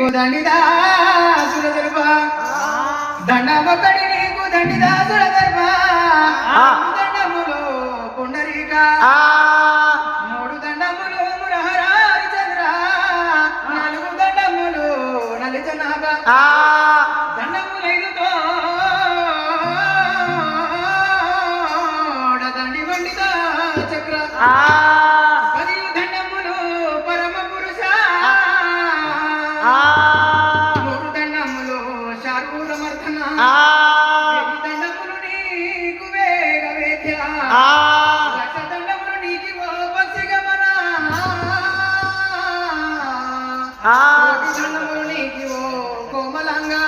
నీకు దండిదాసుల దర్భ దండమొక్కడి నీకు దండిదాసుల దర్భ దండములు పుండరీక మూడు దండములు మురహరారి చంద్ర నాలుగు దండములు నలిచనాగ దండములైదుతో దండి వండిద చక్ర పదియు దండములు పరమ పురుష మూడు దండములు శార్వూరమర్ధన దండములు నీకు వేగ వేద్య లక్ష దండములు నీకు పసిగమన దండములు నీకు కోమలంగా